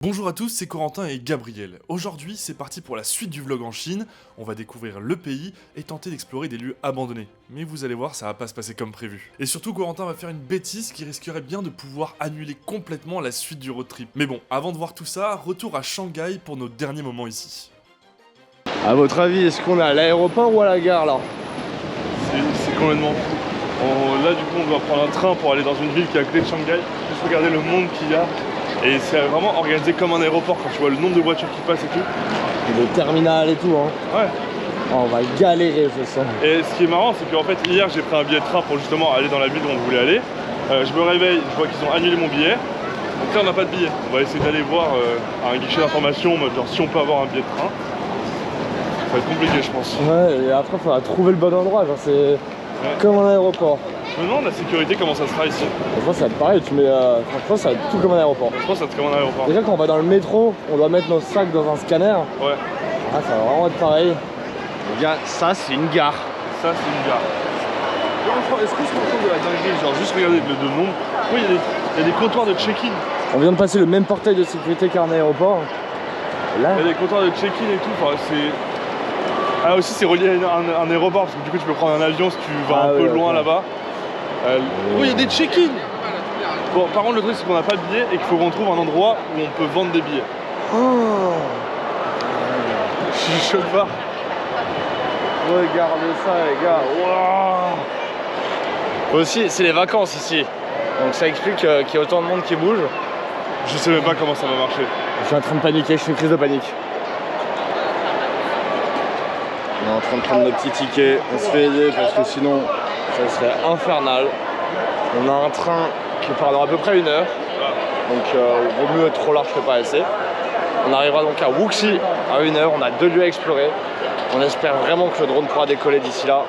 Bonjour à tous, c'est Corentin et Gabriel. Aujourd'hui, c'est parti pour la suite du vlog en Chine. On va découvrir le pays et tenter d'explorer des lieux abandonnés. Mais vous allez voir, ça va pas se passer comme prévu. Et surtout, Corentin va faire une bêtise qui risquerait bien de pouvoir annuler complètement la suite du road trip. Mais bon, avant de voir tout ça, retour à Shanghai pour nos derniers moments ici. À votre avis, est-ce qu'on est à l'aéroport ou à la gare là? C'est complètement fou. Là, du coup, on doit prendre un train pour aller dans une ville qui est à côté de Shanghai. Juste regarder le monde qu'il y a. Et c'est vraiment organisé comme un aéroport quand tu vois le nombre de voitures qui passent et tout. Le terminal et tout, hein. Ouais. Oh, on va galérer, je sens. Et ce qui est marrant, c'est qu'en fait, hier, j'ai pris un billet de train pour justement aller dans la ville où on voulait aller. Je me réveille, je vois qu'ils ont annulé mon billet. Donc là, on n'a pas de billet. On va essayer d'aller voir à un guichet d'information, genre si on peut avoir un billet de train. Ça va être compliqué, je pense. Ouais, et après, il faudra trouver le bon endroit. Genre, c'est comme un aéroport. Je me demande la sécurité, comment ça sera ici. Je pense que ça va être pareil, tu mets. Franchement, ça va être tout comme un aéroport. Je pense que ça va être comme un aéroport. Déjà, quand on va dans le métro, on doit mettre nos sacs dans un scanner. Ouais. Ah, ça va vraiment être pareil. Les gars, ça, c'est une gare. Ça, c'est une gare. Est-ce qu'on se rend compte de la dinguerie? Genre, juste regarder le nombre. Oui, il y a des comptoirs de check-in. On vient de passer le même portail de sécurité qu'un aéroport. Et là, il y a des comptoirs de check-in et tout. Enfin, c'est. Ah, aussi, c'est relié à un aéroport parce que du coup, tu peux prendre un avion si tu vas un peu loin là-bas. Oui, il y a des check-in. Bon, par contre, le truc, c'est qu'on n'a pas de billets et qu'il faut qu'on trouve un endroit où on peut vendre des billets. oh, Je suis chaud pas. regardez ça, les gars. Wow. Aussi, c'est les vacances ici. Donc ça explique qu'il y a autant de monde qui bouge. Je sais même pas comment ça va marcher. Je suis en train de paniquer, je fais une crise de panique. On est en train de prendre nos petits tickets, on se fait aider parce que sinon ça serait infernal. On a un train qui part dans à peu près 1 heure, donc vaut mieux être trop large que pas assez. On arrivera donc à Wuxi à 1 heure, on a 2 lieux à explorer. On espère vraiment que le drone pourra décoller d'ici là.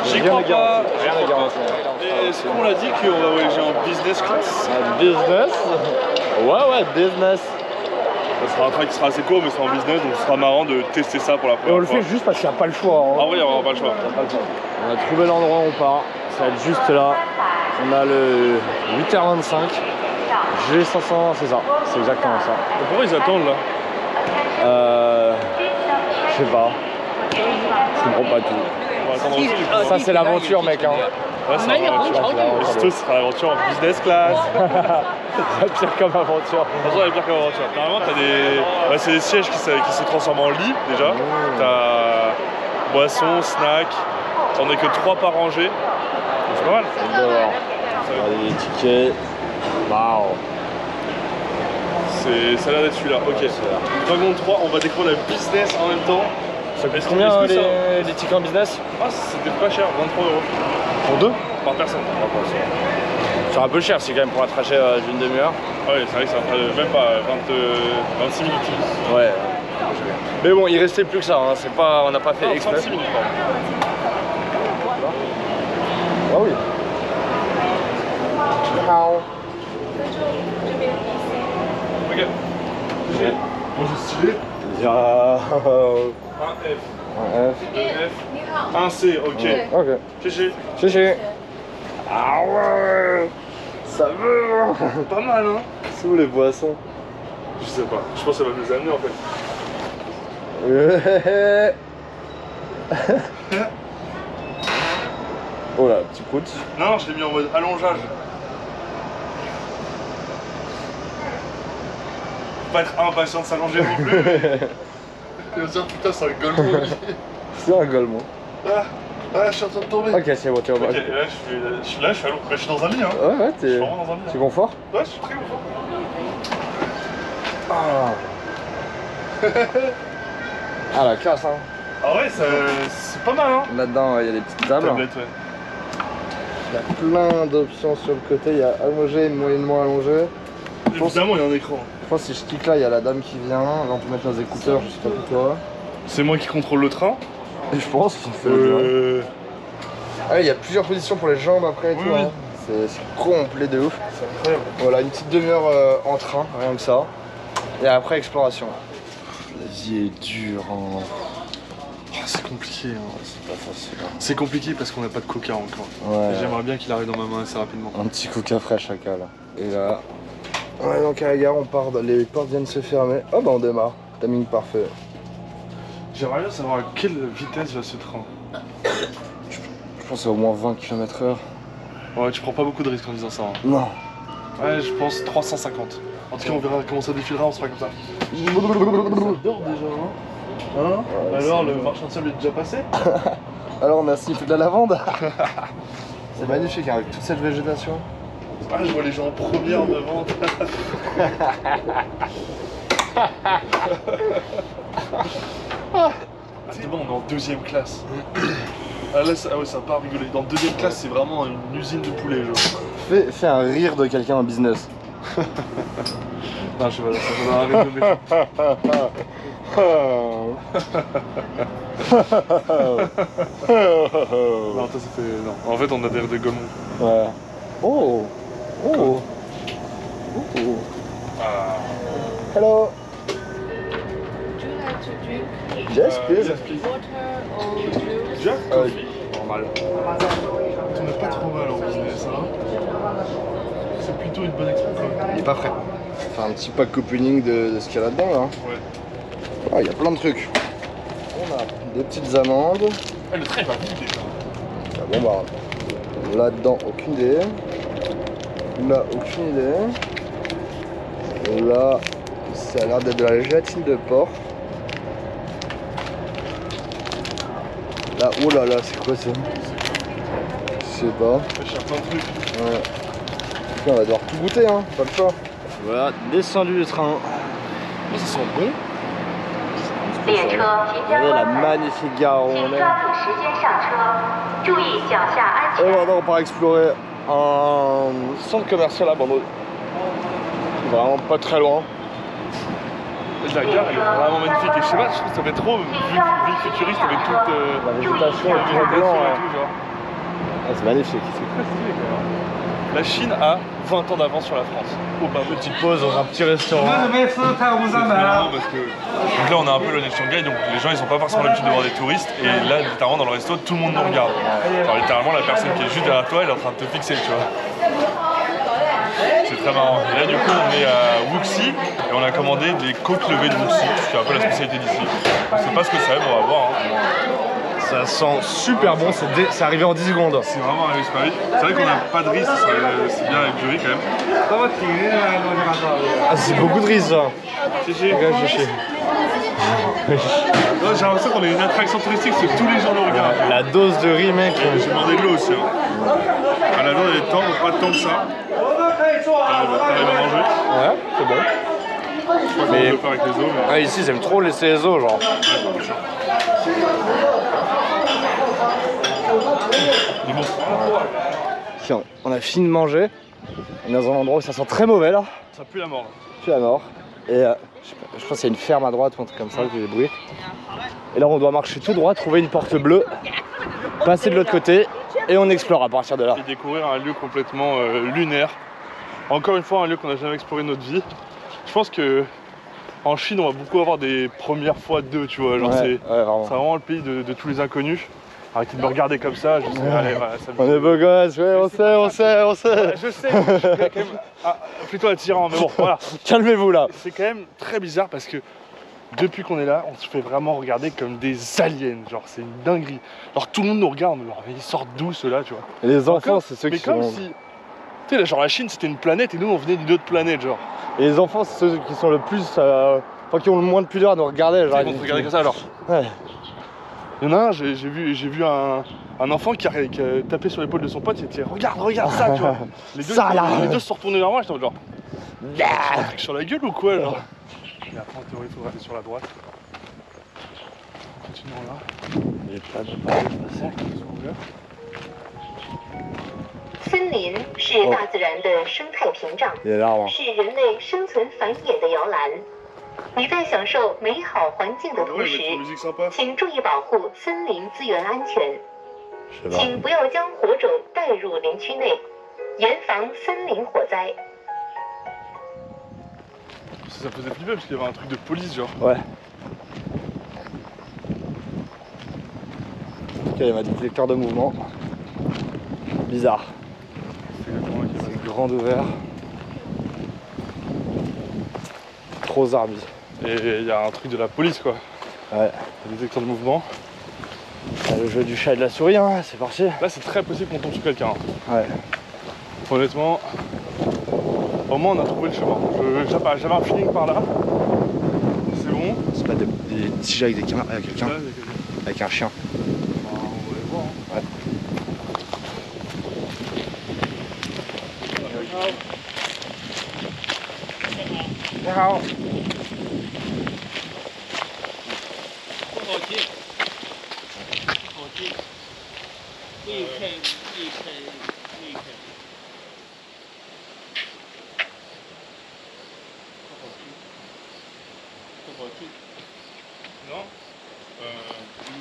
J'y crois pas. Rien n'est garanti. Est-ce qu'on l'a dit qu'on va voyager en business class? Business? Ouais, business. Ça sera un train qui sera assez court, mais c'est en business, donc ce sera marrant de tester ça pour la Et première on le fois. fait juste parce qu'il n'y a pas le choix. Hein. En vrai, on n'aura pas le choix. On a trouvé l'endroit où on part, ça va être juste là. On a le 8h25, G500, c'est ça, c'est exactement ça. Mais pourquoi ils attendent là? Je sais pas, je comprends pas tout. On va attendre aussi. Ça c'est l'aventure mec hein. Ouais, c'est l'aventure. Ce sera l'aventure en business class. C'est pire comme aventure. De toute façon, elle est pire comme aventure. Normalement, t'as des. Bah, c'est des sièges qui se transforment en lit déjà. T'as boissons, snacks. T'en as que 3 par rangée. C'est pas mal. On a des tickets. Waouh. Ça a l'air d'être celui-là. Ok. Dragon 3, on va découvrir la business en même temps. Ça coûte combien les tickets en business? Ah, c'était pas cher, 23 €. Pour 2? Par personne. C'est un peu cher, c'est quand même pour un trajet d'une demi-heure. Ouais, c'est vrai que ça fait même pas 26 minutes. Ouais. Mais bon, il restait plus que ça, hein. C'est pas, on n'a pas fait exprès. 36 minutes, pardon. Ah oui. Ok. Bon, c'est stylé. Il y a Un F, un F. 2 F, un C, ok. Ok. Chichi. Chichi. Ah ouais. Ça veut. Pas mal, hein. C'est où les boissons? Je sais pas. Je pense que ça va nous amener en fait. Oh là, petit prout. Non, je l'ai mis en mode allongeage. Faut pas être impatient de s'allonger non plus. Il va se dire putain, c'est un golemon. C'est un golemon. Ah, je suis en train de tomber. Ok, c'est bon, tu vas Ok, là je suis à l'eau. Je suis dans un lit, hein. Ouais, Je suis vraiment dans un lit. t'es confort? Ouais, je suis très confort. Ah la classe hein. Ah ouais, c'est pas mal, hein. Là-dedans, il y a des petites tables. Tablette, ouais. Il y a plein d'options sur le côté. Il y a allongé, moyennement allongé. Évidemment, il y a un écran. Je pense que si je clique là, il y a la dame qui vient. Là, on peut mettre nos écouteurs, je sais pas pour toi. C'est moi qui contrôle le train. Et je pense qu'il fait Ah, il y a plusieurs positions pour les jambes après et tout. Oui. Hein. C'est complet de ouf. C'est incroyable. Voilà, une petite demi-heure en train, rien que ça. Et après, exploration. La vie est dure. Hein. Oh, c'est compliqué, hein. C'est pas facile. Hein. C'est compliqué parce qu'on n'a pas de coca encore. Ouais. J'aimerais bien qu'il arrive dans ma main assez rapidement. Un petit coca frais à chaque là. Et là, On est dans Carré-Gare, on part, les portes viennent se fermer. Oh bah on démarre, timing parfait. J'aimerais bien savoir à quelle vitesse va ce train. Je pense à au moins 20 km/h. Ouais, tu prends pas beaucoup de risques en disant ça. Hein. Non. Ouais, je pense 350. En tout cas, on verra comment ça défilera, on sera comme ça. Ça dort déjà, hein, Ouais, alors, le marchand de sable est déjà passé? Alors, merci, tout de la lavande. C'est magnifique, avec toute cette végétation. Ah, je vois les gens en première devant. C'est bon, on est en deuxième classe. Ah, là, ah ouais, ça a pas rigolé. Dans deuxième classe, c'est vraiment une usine de poulet, genre. Fais un rire de quelqu'un en business. Non, je sais pas, ça va arrêter de méchant. Non, toi, ça fait. Non, en fait, on a des rires de gommon. Ouais. Oh. Oh. Oh. Ah. Hello. Would you like to drink Yes, please. water or juice? Jack coffee. Normal. On est pas trop mal en business, hein. C'est plutôt une bonne expression. Il est pas prêt. Faire un petit pack opening de ce qu'il y a là-dedans, là. Ouais. Ah, il y a plein de trucs. On a des petites amandes. Ah, le train va vite déjà. Ah, bon bah, là-dedans, aucune idée. Là, aucune idée. Là, ça a l'air d'être de la gélatine de porc. Là, oh là là, c'est quoi ça? Je sais pas. Ça cherche plein de trucs. Ouais. Ok, on va devoir tout goûter, hein, pas le choix. Voilà, descendu du train. Oh, ça sent bon. Regardez la magnifique gare où on est. Et maintenant, on part explorer un centre commercial à Bordeaux. Vraiment pas très loin. La gare, elle est vraiment magnifique. Et je sais pas, je trouve que ça fait trop vie futuriste avec toute La végétation et tout le blanc. et tout, genre. Ah, c'est magnifique. C'est très stylé quand même. La Chine a 20 ans d'avance sur la France. Oh bah, Petite pause dans un petit restaurant. c'est marrant parce que donc là on a un peu le Nation Guide, donc les gens ils ont pas forcément l'habitude de voir des touristes et là littéralement dans le resto tout le monde nous regarde. Genre littéralement la personne qui est juste derrière toi elle est en train de te fixer, tu vois. C'est très marrant. Et là du coup on est à Wuxi et on a commandé des côtes levées de Wuxi, qui est un peu la spécialité d'ici. On sait pas ce que c'est, mais on va voir. Hein. Ça sent super bon, c'est arrivé en 10 secondes. C'est vraiment un super vite. C'est vrai qu'on n'a pas de riz, c'est bien avec du riz quand même. Ah, c'est beaucoup de riz ça. Chichi. Regarde, chichi. J'ai l'impression qu'on est une attraction touristique, c'est que tous les gens nous regardent. La dose de riz, mec. J'ai demandé de l'eau aussi. Hein. À la viande elle est tendre, pas tant que ça. T'arrives à manger. Ouais, c'est bon. Je crois qu'on Mais- peut faire avec les os. Mais... Ah, ici, ils aiment trop laisser les os, genre. Mais bon, Tiens, on a fini de manger. On est dans un endroit où ça sent très mauvais là. ça pue la mort. Je suis à mort. Et je pense qu'il y a une ferme à droite ou un truc comme ça, j'ai des bruits. Et là, on doit marcher tout droit, trouver une porte bleue, passer de l'autre côté et on explore à partir de là. Et découvrir un lieu complètement lunaire. Encore une fois, un lieu qu'on n'a jamais exploré de notre vie. Je pense que en Chine, on va beaucoup avoir des premières fois d'eux, tu vois. Genre, Ouais, c'est vraiment. vraiment le pays de tous les inconnus. Arrêtez de me regarder comme ça, je sais, allez, voilà, ça me- On est beaux gosses, ouais, on sait, on sait, on sait. Je sais, je suis quand même plutôt attirant, mais bon, voilà. Calmez-vous là. C'est quand même très bizarre parce que depuis qu'on est là, on se fait vraiment regarder comme des aliens. Genre, c'est une dinguerie. Alors, tout le monde nous regarde, genre, mais ils sortent d'où ceux-là, tu vois. Et les enfants, Comme- c'est ceux mais qui comme sont. si. Tu sais, genre, la Chine c'était une planète et nous on venait d'une autre planète, genre. Et les enfants, c'est ceux qui sont le plus. Enfin, qui ont le moins de pudeur à nous regarder. Genre, Ils vont te regarder comme ça, alors. Ouais. Il y en a un, j'ai vu un enfant qui a tapé sur l'épaule de son pote, il était regarde ça, tu vois. Les deux, Ça, là. les deux se sont retournés vers moi, j'étais en genre. J'ai un truc sur la gueule ou quoi, genre. Et après, en théorie, il faudra aller sur la droite. Continuons là. Il est pas de passer. 森林是大自然的生态屏障， Il est là, hein. 是人类生存繁衍的摇篮。你在享受美好环境的同 Ouais, 时 mettre une，musique sympa. 请注意保护森林资源安全， Je sais pas. 请不要将火种带入林区内，严防森林火灾。 Ça me faisait flipper parce qu'il y avait un truc de police, genre. Ouais. Ok, il y a un détecteur de mouvement. Bizarre. C'est exactement là qu'il y avait. C'est grand ouvert. trop aux arbres. Et il y a un truc de la police quoi. Ouais. Il y a des acteurs de mouvement. Le jeu du chat et de la souris, hein, c'est parti. Là c'est très possible qu'on tombe sur quelqu'un. Ouais. Honnêtement, au moins on a trouvé le chemin. J'avais un feeling par là. C'est bon. C'est pas des petits jets avec quelqu'un, Là, il y a quelqu'un. avec un chien. Bah, on va les voir. Hein. Ouais.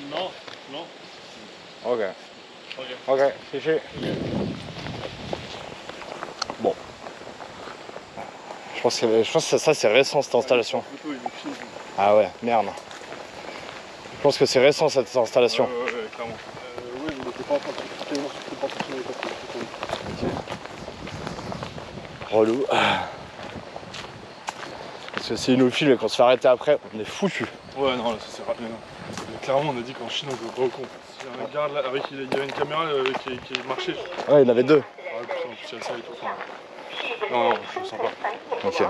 Non. Non. Ok. Ok, chichi. Bon. Je pense que ça c'est récent cette installation. Ah ouais, merde. Je pense que c'est récent cette installation. Ouais, clairement. Oui, vous n'étiez pas en train de Relou. Parce que si nous filment et qu'on se fait arrêter après, on est foutu. Ouais, non, là, ça sert à rien. Clairement, on a dit qu'en Chine, on joue pas au con. Il y a un garde là, avec, il y avait une caméra qui marchait. Ouais, il y en avait deux. Ouais, putain, en plus, il y a ça et tout. Non, je me sens pas. Ok.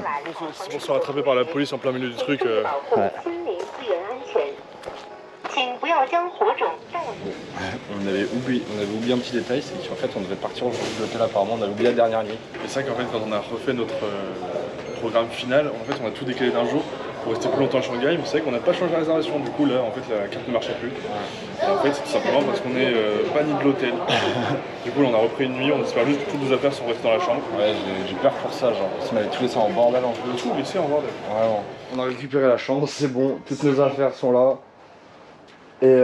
C'est pour se faire attraper par la police en plein milieu du truc. Ouais. On avait oublié un petit détail, c'est qu'en fait on devait partir aujourd'hui de l'hôtel apparemment, on avait oublié la dernière nuit. Et c'est vrai qu'en fait, quand on a refait notre programme final, en fait, on a tout décalé d'un jour pour rester plus longtemps à Shanghai, mais c'est vrai qu'on n'a pas changé la réservation. Du coup, là, en fait, la carte ne marchait plus. Et en fait, c'est tout simplement parce qu'on est banni de l'hôtel. Du coup, là, on a repris une nuit, on espère juste que toutes nos affaires sont restées dans la chambre. Ouais, j'ai peur pour ça, genre, ça m'avait tout laissé en bordel en peu. Tout laissé en bordel. Vraiment. On a récupéré la chambre, c'est bon, toutes nos affaires sont là. Et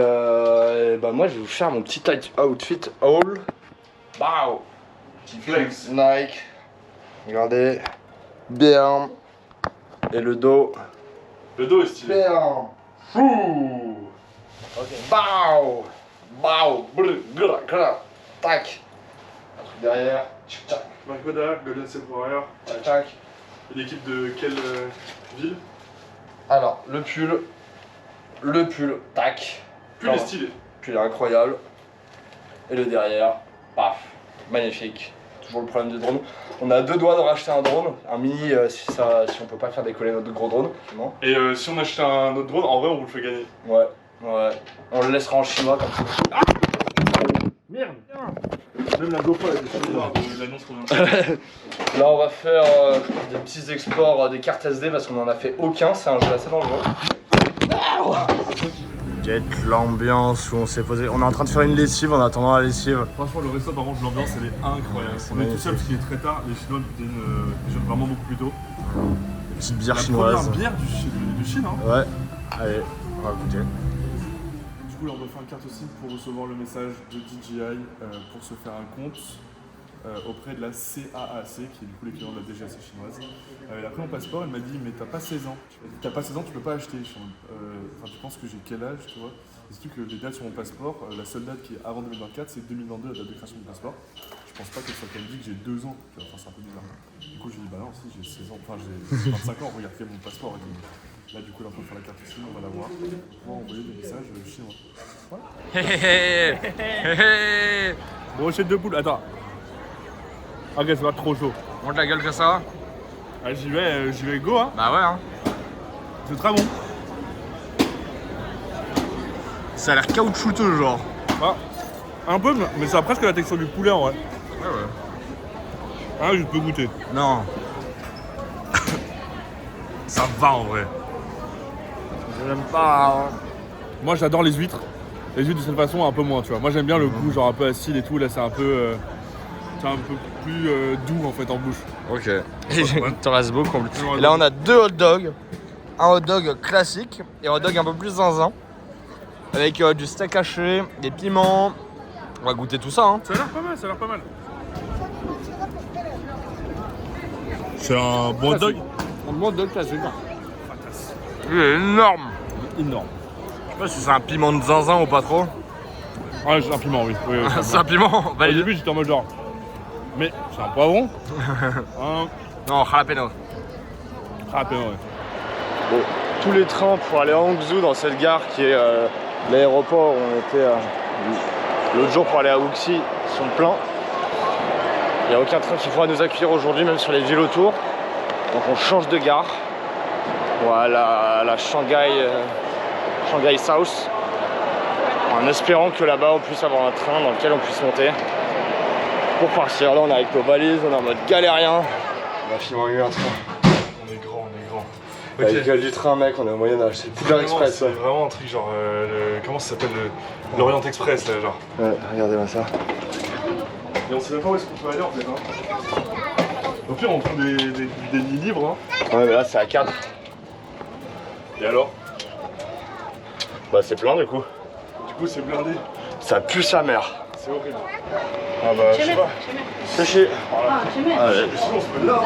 bah moi je vais vous faire mon petit outfit haul. Wow. Petit flex Nike. Regardez. Bien. Et le dos. Le dos est stylé. Bien. Fou. Ok. Bow. Bow. Brr, grr, grr. Tac. Un truc derrière. Tchac, tchac. Makoda, Golden State Warrior. Tchac, tchac. Une équipe de quelle ville? Alors, le pull. Tac. Plus les stylés. Puis il est incroyable. Et le derrière, paf, magnifique. Toujours le problème du drone. On a deux doigts de racheter un drone, un mini si on peut pas faire décoller notre gros drone. Effectivement. Et si on achète un autre drone, en vrai on vous le fait gagner. Ouais. On le laissera en chinois comme ça. Merde. Même la GoPro elle est l'annonce qu'on vient. Là on va faire des petits exports des cartes SD parce qu'on en a fait aucun, c'est un jeu assez dangereux. L'ambiance où on s'est posé. On est en train de faire une lessive en attendant la lessive. Franchement, le resto, par contre, l'ambiance elle est incroyable. On est tout seul parce qu'il est très tard. Les Chinois déjeunent vraiment beaucoup plus tôt. Petite bière la chinoise. La première bière du Chine. Hein. Ouais. Allez, on va goûter. Du coup, là, on doit faire une carte SIM pour recevoir le message de DJI pour se faire un compte auprès de la CAAC, qui est du coup l'équivalent de la DGAC chinoise. Elle a pris mon passeport, elle m'a dit mais t'as pas 16 ans. T'as pas 16 ans, tu peux pas acheter. Enfin, tu penses que j'ai quel âge, tu vois? Et surtout que les dates sur mon passeport, la seule date qui est avant 2024, c'est 2022, la date de création du passeport. Je pense pas qu'elle soit comme dit que j'ai 2 ans, tu vois, enfin c'est un peu bizarre. Du coup j'ai dit bah non, si j'ai 16 ans, enfin j'ai 25 ans, regarde quel est mon passeport et tout. Là du coup là on peut faire la carte SIM, on va la voir, pour envoyer des messages chinois. Voilà. Brochette de poule, attends. Ok, c'est pas trop chaud. Monte la gueule que ça. Ah, j'y vais go hein. Bah ouais hein. C'est très bon. Ça a l'air caoutchouteux genre. Ah, un peu, mais ça a presque la texture du poulet en vrai. Ouais. Ah, je peux goûter. Non. Ça va en vrai. J'aime pas. Moi j'adore les huîtres. Les huîtres de cette façon un peu moins, tu vois. Moi j'aime bien le goût genre un peu acide et tout. Là c'est un peu plus doux en fait en bouche. Ok. Il te reste beaucoup. Et là on a deux hot dogs. Un hot dog classique et un hot dog un peu plus zinzin. Avec du steak haché, des piments. On va goûter tout ça hein. Ça a l'air pas mal, C'est un bon hot dog. Un bon hot dog classique. Il est énorme. Énorme. Je sais pas si c'est un piment de zinzin ou pas trop. Ah c'est un piment oui. C'est un piment. Au début j'étais en mode genre. Mais c'est un poivron. Non, jalapeno. Jalapeno ouais. Bon, tous les trains pour aller à Hangzhou dans cette gare qui est l'aéroport où on était l'autre jour pour aller à Wuxi sont pleins. Il n'y a aucun train qui pourra nous accueillir aujourd'hui, même sur les villes autour. Donc on change de gare. Voilà, la Shanghai South. En espérant que là-bas on puisse avoir un train dans lequel on puisse monter pour partir. Là on est avec nos valises, on est en mode galérien. On a finalement eu un train. On est grand, on est grand. Avec gueule du train, mec, on est au Moyen-Âge. C'est Poudlard Express. C'est vraiment un truc genre. Comment ça s'appelle l'Orient Express là, genre. Ouais, regardez-moi ça. Et on sait même pas où est-ce qu'on peut aller en fait. Hein. Au pire, on trouve des lits libres. Hein. Ouais, mais là c'est à 4. Et alors? Bah, c'est plein du coup. Du coup, c'est blindé. Ça pue sa mère. C'est horrible. Ah bah, je sais pas. C'est chier. Allez. Sinon, on se peut là.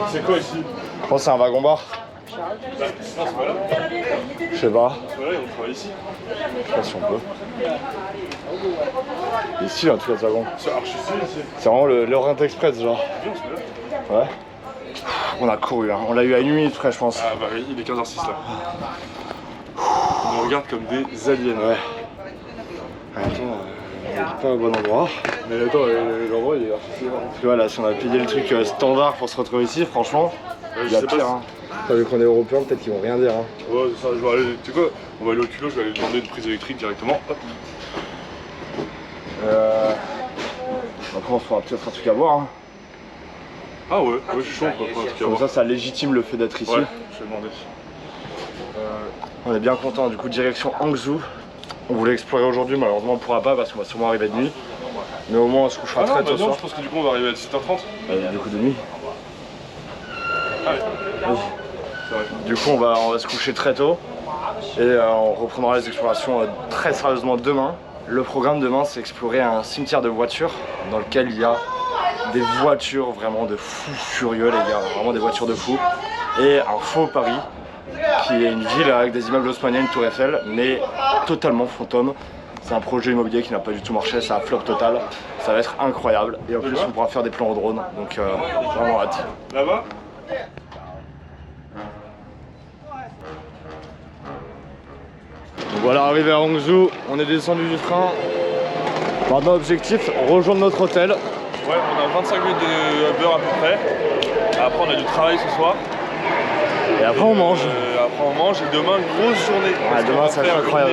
C'est quoi ici? Je pense que c'est un wagon-bar. Non, c'est pas là. Je sais pas. C'est pas là, on travaille ici. Je sais pas si on peut. Ici, en tout cas, ce wagon. C'est archi ici. C'est vraiment l'Orient Express, genre. Viens, on se met là. Ouais. On a couru, hein. On l'a eu à 1 minute près, je pense. Ah bah oui, il est 15h06 là. On nous regarde comme des aliens. Ouais. Attends, on est pas au bon endroit. Mais attends, l'endroit il est archi stylé. Tu vois, là, si on a payé le truc standard pour se retrouver ici, franchement, il y a sais pire. pas Hein. T'as vu qu'on est européens, peut-être qu'ils vont rien dire. Hein. Ouais, c'est ça, je vais aller. Tu sais quoi? On va aller au culot, je vais aller demander une prise électrique directement. Hop. Après, on se fera peut-être un truc à boire. Hein. Ah ouais, je suis chaud, on peut prendre un truc à Comme voir. ça légitime le fait d'être ici. Ouais, je vais demander. On est bien content, du coup, direction Hangzhou. On voulait explorer aujourd'hui, malheureusement, on ne pourra pas parce qu'on va sûrement arriver de nuit. Mais au moins, on se couchera très tôt ce soir. Je pense que du coup, on va arriver à 17h30. Du coup, de nuit. Ah oui. Oui. C'est vrai. Du coup, on va se coucher très tôt. Et on reprendra les explorations très sérieusement demain. Le programme demain, c'est explorer un cimetière de voitures dans lequel il y a des voitures vraiment de fous furieux, les gars. Vraiment des voitures de fous. Et un faux Paris, qui est une ville avec des immeubles haussmanniens, une tour Eiffel, mais totalement fantôme. C'est un projet immobilier qui n'a pas du tout marché, c'est un flop total. Ça va être incroyable. Et en plus, on pourra faire des plans au drone. Donc, vraiment hâte. Là-bas? Donc voilà, arrivé à Hangzhou, on est descendu du train. Maintenant, objectif, rejoindre notre hôtel. Ouais, on a 25 minutes de beurre à peu près. Après, on a du travail ce soir. Et après, on mange. Après, on mange. Et demain, grosse journée. Ouais, demain, ça va être incroyable.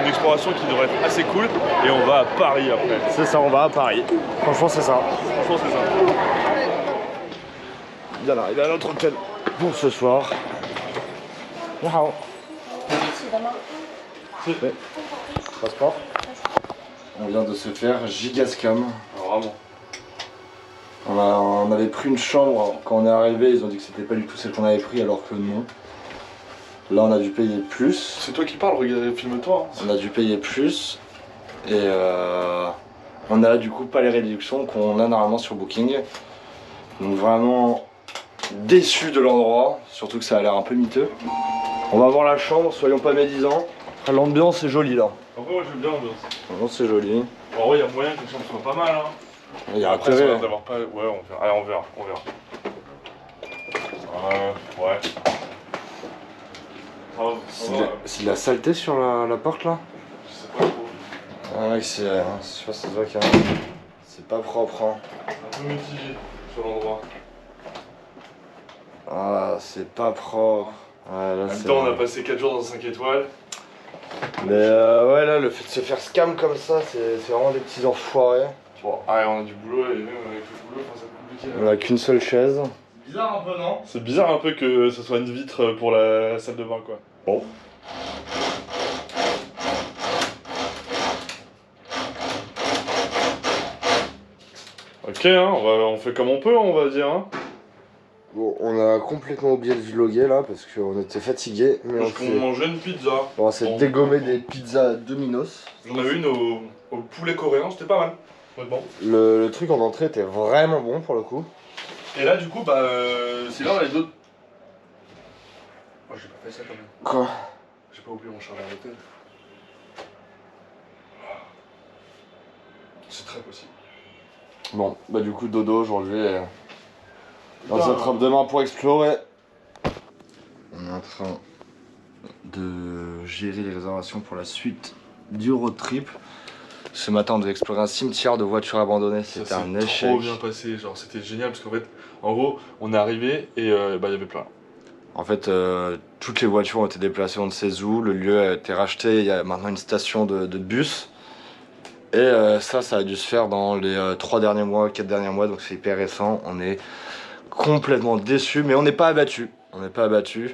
Une exploration qui devrait être assez cool. Et on va à Paris après. C'est ça, on va à Paris. Franchement, c'est ça. Franchement, c'est ça. Bien arrivé à notre hôtel pour ce soir. Wow. Passeport. On vient de se faire gigascam. Vraiment. On avait pris une chambre quand on est arrivé, ils ont dit que c'était pas du tout celle qu'on avait pris alors que non. Là on a dû payer plus. C'est toi qui parles, regarde, filme-toi. Hein. On a dû payer plus et on a du coup pas les réductions qu'on a normalement sur Booking. Donc vraiment déçu de l'endroit, surtout que ça a l'air un peu miteux. On va voir la chambre, soyons pas médisants. L'ambiance est jolie là. Après, moi j'aime bien l'ambiance. L'ambiance c'est joli. En vrai, il y a moyen que la chambre soit pas mal. Hein. Il y a Après, ça a intérêt. l'air d'avoir pas. Ouais, on verra. Allez, on verra. Ouais. C'est de la saleté sur la porte là. Je sais pas trop. Ah ouais, c'est. Je sais pas si ça se voit quand même. C'est pas propre hein. Un peu mitigé sur l'endroit. Ah, c'est pas propre. Ouais, là, En même temps, on a passé 4 jours dans 5 étoiles. Mais ouais, là, le fait de se faire scam comme ça, c'est vraiment des petits enfoirés. Bon, allez, on a du boulot et même avec le boulot, ça va être compliqué. On a qu'une seule chaise. Bizarre un peu, non? C'est bizarre un peu que ce soit une vitre pour la salle de bain, quoi. Bon. Ok, hein, on fait comme on peut, on va dire. Hein. Bon, on a complètement oublié de vlogger là parce qu'on était fatigués. Mais Parce qu'on mangeait une pizza. on s'est dégommé des pizzas Domino's. J'en avais une au poulet coréen, c'était pas mal. Honnêtement. Le truc en entrée était vraiment bon pour le coup. Et là, du coup, bah, c'est là, on a les autres. Oh, j'ai pas fait ça quand même. Quoi? J'ai pas oublié mon chargeur à l'hôtel. C'est très possible. Bon, bah du coup dodo aujourd'hui. On s'attrape demain pour explorer. On est en train de gérer les réservations pour la suite du road trip. Ce matin, on devait explorer un cimetière de voitures abandonnées. C'était un échec. Trop bien passé, genre c'était génial parce qu'en fait, en gros, on est arrivé et bah il y avait plein. En fait, toutes les voitures ont été déplacées on ne sait où. Le lieu a été racheté. Il y a maintenant une station de bus. Et ça a dû se faire dans les 3 derniers mois, 4 derniers mois. Donc c'est hyper récent. On est complètement déçus, mais on n'est pas abattus. On n'est pas abattus.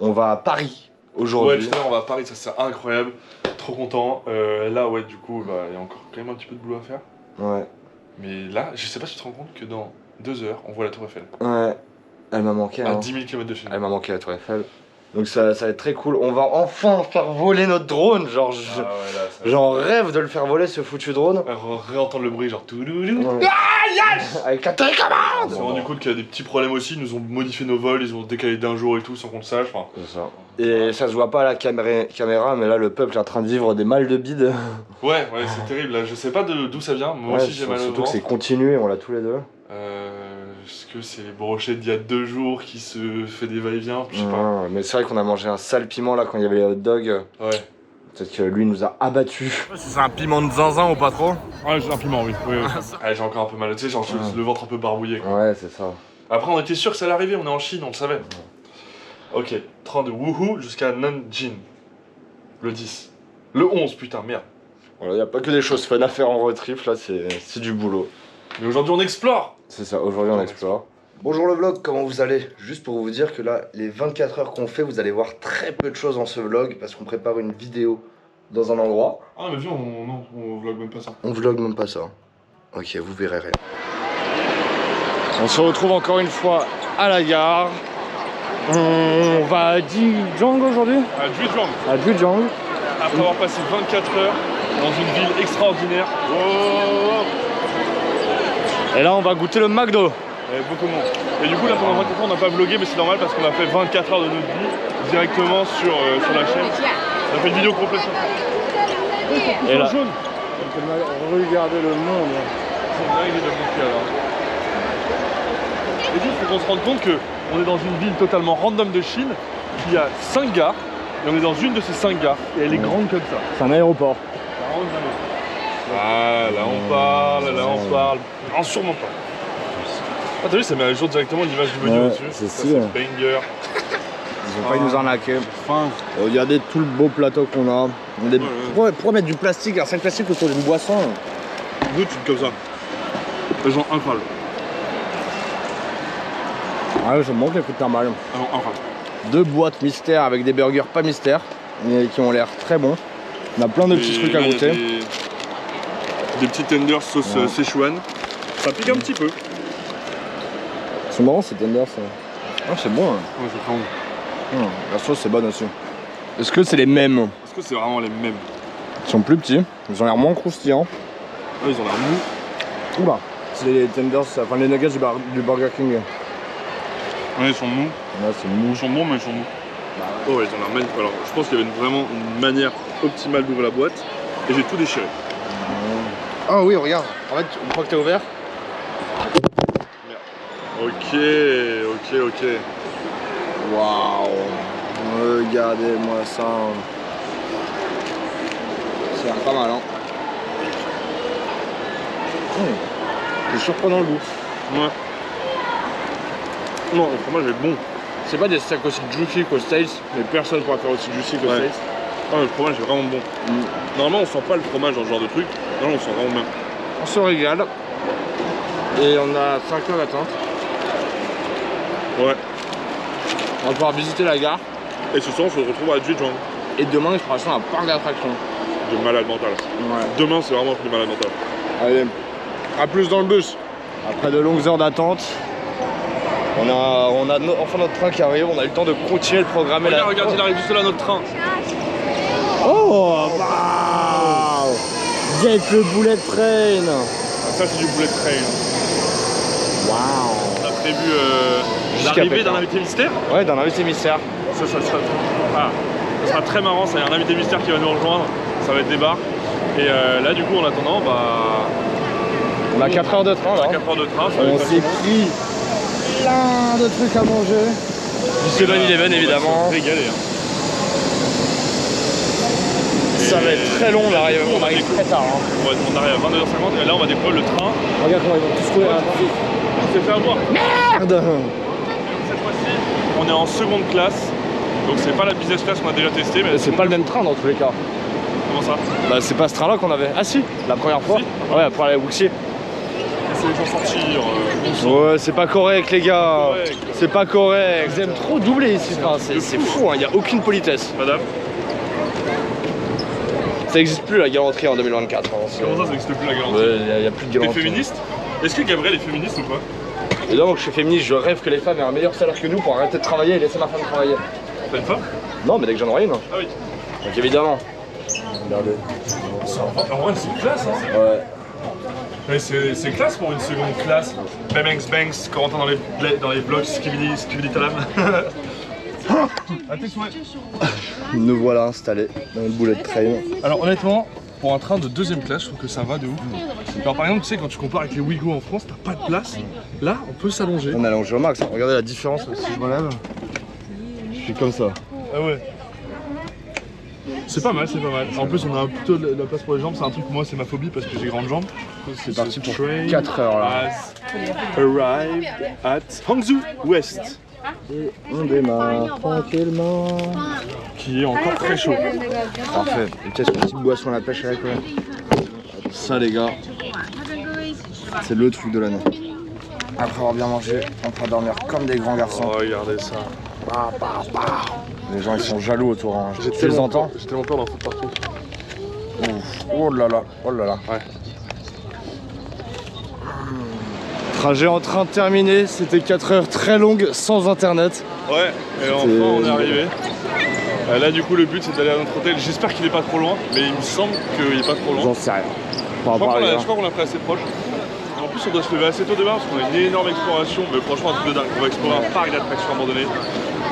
On va à Paris aujourd'hui. Ouais, tout à l'heure on va à Paris, ça c'est incroyable. Trop content. Là, ouais, du coup, bah, il y a encore quand même un petit peu de boulot à faire. Ouais. Mais là, je sais pas si tu te rends compte que dans 2 heures, on voit la Tour Eiffel. Ouais. Elle m'a manqué. À Hein. 10 000 km de chez nous. Elle m'a manqué la Tour Eiffel. Donc ça va être très cool. On va enfin faire voler notre drone. Genre, Ah ouais, là, ça... j'en rêve de le faire voler ce foutu drone. Réentendre le bruit, genre tout doudou. Ouais. Avec la télécommande. On s'est rendu compte qu'il y a des petits problèmes aussi. Ils nous ont modifié nos vols, ils ont décalé d'un jour et tout sans qu'on le sache. Enfin, C'est ça. Et ça se voit pas à la caméra, mais là le peuple est en train de vivre des mal de bide. ouais, c'est terrible. Là, je sais pas d'où ça vient. Moi aussi, j'ai mal au Surtout que ventre. c'est continu et on l'a tous les deux. Est-ce que c'est les brochettes d'il y a 2 jours qui se fait des va-et-vient? Je sais pas. Ouais, mais c'est vrai qu'on a mangé un sale piment là quand il y avait les hot dogs. Ouais. Peut-être que lui nous a abattus. C'est un piment de zinzin ou pas trop? Ouais, j'ai un piment, oui. J'ai encore un peu mal. Tu sais, genre le ventre un peu barbouillé. Quoi. Ouais, c'est ça. Après, on était sûr que ça allait arriver. On est en Chine, on le savait. Ok, train de Wuhu jusqu'à Nanjing. Le 10. Le 11, putain, merde. Voilà, y a pas que des choses fun à faire en road trip, là c'est du boulot. Mais aujourd'hui, on explore. C'est ça, aujourd'hui on explore. Bonjour le vlog, comment vous allez? Juste pour vous dire que là, les 24 heures qu'on fait, vous allez voir très peu de choses dans ce vlog parce qu'on prépare une vidéo dans un endroit. Ah, mais viens, on vlog même pas ça. On vlog même pas ça. Ok, vous verrez rien. On se retrouve encore une fois à la gare. On va à Zhejiang aujourd'hui? À Zhejiang. À Zhejiang. Après avoir passé 24 heures dans une ville extraordinaire. Et là, on va goûter le McDo. Beaucoup moins. Et du coup, là, pendant 24 heures, on n'a pas vlogué, mais c'est normal parce qu'on a fait 24 heures de notre vie directement sur la chaîne. On a fait une vidéo complète. Et là, jaune. regardez le monde. C'est dingue, il est bloqué alors. Et juste, faut qu'on se rende compte qu'on est dans une ville totalement random de Chine, qui a 5 gares, et on est dans une de ces 5 gares, et elle est grande comme ça. C'est un aéroport. Ah, là on parle. En sûrement pas. Ah, t'as vu, ça met à jour directement l'image du menu au-dessus. C'est ça, sûr. c'est banger. Ils ont failli nous arnaquer. Regardez tout le beau plateau qu'on a. Pourquoi mettre du plastique, un sac plastique autour d'une boisson? Goûte comme ça. Les gens incroyables. Ah, je me manque les coups de thermal. Ah non, incroyable. 2 boîtes mystères avec des burgers pas mystères, mais qui ont l'air très bons. On a plein de petits trucs à goûter. Des petits tenders sauce Sichuan. Ça pique un petit peu. C'est marrant ces tenders. Ça. Ah, c'est bon. Hein. Ouais, c'est très bon. La sauce c'est bonne aussi. Est-ce que c'est les mêmes? Est-ce que c'est vraiment les mêmes? Ils sont plus petits, ils ont l'air moins croustillants. Ah, ils ont l'air mous. Oula, c'est les tenders, enfin les nuggets du Burger King. Ouais, ils sont mous. Là c'est mou. Ils sont bons, mais ils sont mous. Oh, ouais, ils ont l'air magnifiques. Alors, je pense qu'il y avait vraiment une manière optimale d'ouvrir la boîte. Et j'ai tout déchiré. Ah oui, regarde. En fait, une fois que t'as ouvert. Ok. Waouh. Regardez-moi ça. Ça a l'air pas mal, hein. C'est surprenant le goût. Ouais. Non, le fromage est bon. C'est pas des steaks aussi juicy qu'aux States, mais personne pourra faire aussi juicy qu'aux States. Ah, le fromage est vraiment bon. Normalement, on sent pas le fromage dans ce genre de truc. Non, on sent vraiment bien. On se régale. Et on a 5 heures d'attente. Ouais. On va pouvoir visiter la gare. Et ce soir, on se retrouve à Zhejiang. Et demain, il fera ça un parc d'attractions. De malade mental. Ouais. Demain, c'est vraiment un truc de malade mental. Allez, à plus dans le bus. Après de longues heures d'attente, on a enfin notre train qui arrive. On a eu le temps de continuer le programme. Regarde, il arrive juste là, notre train. Oh, waouh! Get le bullet train! Ça, c'est du bullet train. Waouh! On a prévu l'arrivée d'un invité mystère. Ouais, d'un invité mystère. Ça sera très marrant. Ça y a un invité mystère qui va nous rejoindre. Ça va être des bars. Et là, du coup, en attendant, on a 4 heures de train là. 4 heures de train. On s'est pris plein de trucs à manger. Du 7-Eleven évidemment. Régalé. Hein. Ça va être très long, on arrive très tard. Hein. Ouais, on arrive à 22h50 et là on va découvrir le train. Regarde comment ils vont tous courir. On s'est fait avoir. Merde. Cette fois-ci, on est en seconde classe. Donc c'est pas la business class qu'on a déjà testé. Mais c'est pas le même train dans tous les cas. Comment ça? Bah c'est pas ce train là qu'on avait. Ah si, la première fois. Si. Ouais, après aller à Wuxi. C'est les gens sortir. Ouais, c'est pas correct les gars. Correct. C'est pas correct. Ils aiment trop doubler ici. Enfin, c'est fou, il n'y a aucune politesse. Madame. Ça existe plus la galanterie en 2024. Hein, comment ça n'existe plus la galanterie? Ouais, il n'y a plus de T'es galanterie. féministe? Est-ce que Gabriel est féministe ou pas? Évidemment que je suis féministe, je rêve que les femmes aient un meilleur salaire que nous pour arrêter de travailler et laisser ma femme travailler. T'as une femme? Non, mais dès que j'en aurai une. Ah oui. Donc évidemment. Regardez. En vrai, c'est classe, hein. Ouais. Mais c'est classe pour une seconde classe. Banks Banks, Corentin dans les blogs, Skibidi Talam. À tes souhaits. Nous voilà installés dans une bullet train. Alors honnêtement, pour un train de deuxième classe, je trouve que ça va de ouf. Alors par exemple, tu sais, quand tu compares avec les Ouigo en France, t'as pas de place. Là, on peut s'allonger. On est allongé au max. Regardez la différence si je relève. Je suis comme ça. Ah ouais. C'est pas mal, c'est pas mal. En plus, on a plutôt de la place pour les jambes. C'est un truc, moi, c'est ma phobie parce que j'ai grandes jambes. C'est parti pour 4 heures là. Arrived at Hangzhou West. Et on démarre tranquillement. Qui est encore très chaud. Parfait. Et qu'est-ce qu'une petite boisson à la pêche avec ouais. Ça les gars, c'est le truc de l'année. Après avoir bien mangé, on peut dormir comme des grands garçons. Oh, regardez ça. Les gens ils sont jaloux autour. Hein. Tu les entends? J'ai tellement peur d'en foutre partout. Ouf. Oh là là, oh là là. Ouais. Trajet en train terminé, c'était 4 heures très longues sans internet. Ouais, et enfin on est arrivé. Là du coup le but c'est d'aller à notre hôtel. J'espère qu'il est pas trop loin, mais il me semble qu'il est pas trop loin. J'en sais rien. Je crois qu'on l'a pris assez proche. Et en plus on doit se lever assez tôt demain parce qu'on a une énorme exploration, mais franchement un truc de dingue. On va explorer un parc d'attractions abandonné.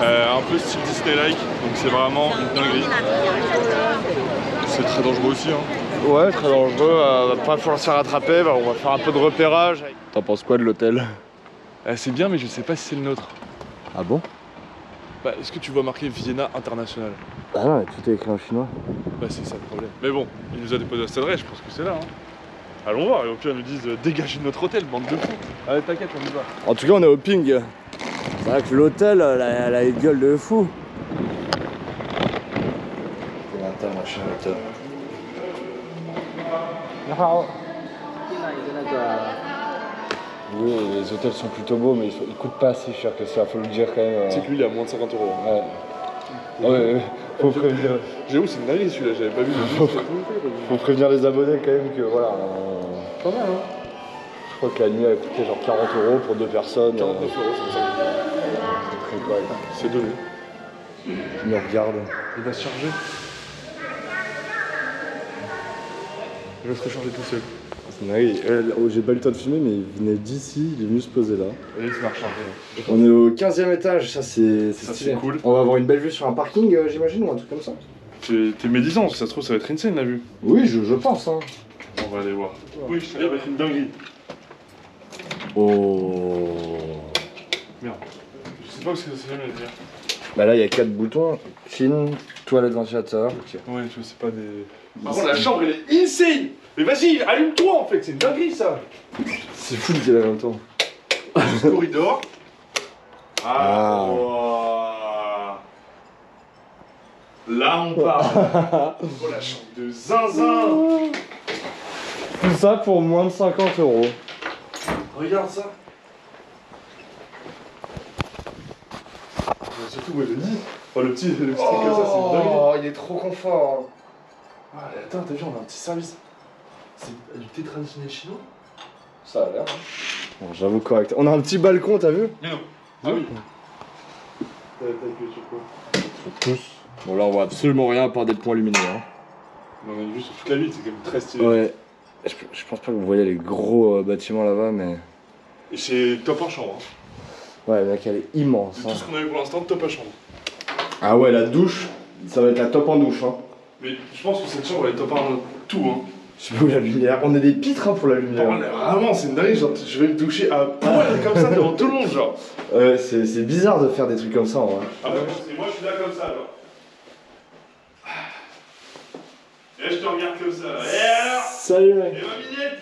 Un peu style Disney-like, donc c'est vraiment une dinguerie. C'est très dangereux aussi hein. Ouais, très dangereux, va pas falloir se faire attraper, bah, on va faire un peu de repérage. T'en penses quoi de l'hôtel? C'est bien mais je sais pas si c'est le nôtre. Ah bon? Bah, est-ce que tu vois marqué Vienna International? Ah non, mais tout est écrit en chinois. Bah c'est ça le problème. Mais bon, il nous a déposé à cette adresse, je pense que c'est là hein. Allons voir, et au pire ils nous disent dégagez de notre hôtel, bande de fous. Allez t'inquiète, on y va. En tout cas on est au ping. C'est vrai que l'hôtel, elle a une gueule de fou. C'est un machin hôtel. Oui, les hôtels sont plutôt beaux, mais ils coûtent pas si cher que ça, faut le dire quand même. C'est que lui il est à moins de 50 €. Ouais. Ouais, faut prévenir. J'avoue, c'est une dinguerie celui-là, j'avais pas vu. Faut prévenir les abonnés quand même que voilà. Pas mal hein. Je crois que la nuit a coûté genre 40 € pour 2 personnes. 49 €, c'est ça. C'est très correct. C'est donné. Il me regarde. Il va se charger. Il va se recharger tout seul. J'ai pas eu le temps de filmer, mais il venait d'ici, il est venu se poser là. Et il se va recharger. On est au 15e étage, ça c'est stylé. Cool. On va avoir une belle vue sur un parking, j'imagine, ou un truc comme ça. T'es médisant, si ça se trouve, ça va être insane la vue. Oui, je pense. Hein. On va aller voir. Oui, ça va être une dinguerie. Oh. Merde. Je sais pas où c'est que ça vient de dire. Bah là, il y a 4 boutons. Chin, toilette, ventilateur. Ok. Ouais, tu vois, c'est pas des. Par contre, la chambre, elle est insane! Mais vas-y, allume-toi en fait, c'est une dinguerie ça! C'est fou de dire en même temps. Juste corridor. Ah. Wow. Là, on parle. Oh, la chambre de zinzin! Tout ça pour moins de 50 €. Regarde ça! Surtout, ouais, le lit. Oh, le petit truc comme ça, c'est une dinguerie. Oh, il est trop confort. Ah, attends, t'as vu, on a un petit service. C'est du thé traditionnel chinois? Ça a l'air. Bon, j'avoue correct. On a un petit balcon, t'as vu? Mais non. Ah oui. T'as appuyé sur quoi? Sur tous. Bon, là, on voit absolument rien à part des points lumineux. Hein. On a vu sur toute la ville, c'est quand même très stylé. Ouais. Je pense pas que vous voyez les gros bâtiments là-bas, mais. Et c'est top en chambre. Hein. Ouais, le mec, elle est immense. De tout ce qu'on a vu pour l'instant, top en chambre. Ah ouais, la douche, ça va être la top en douche. Hein. Mais je pense que cette chambre elle est top en tout. Hein. Je sais pas où la lumière. On est des pitres hein, pour la lumière. Vraiment, c'est une dingue, genre je vais me toucher à poil comme ça devant tout le monde, genre. Ouais, c'est bizarre de faire des trucs comme ça en vrai. Ah ouais, et moi je suis là comme ça, genre. Et je te regarde comme ça. Et alors? Salut mec. Et ma minette?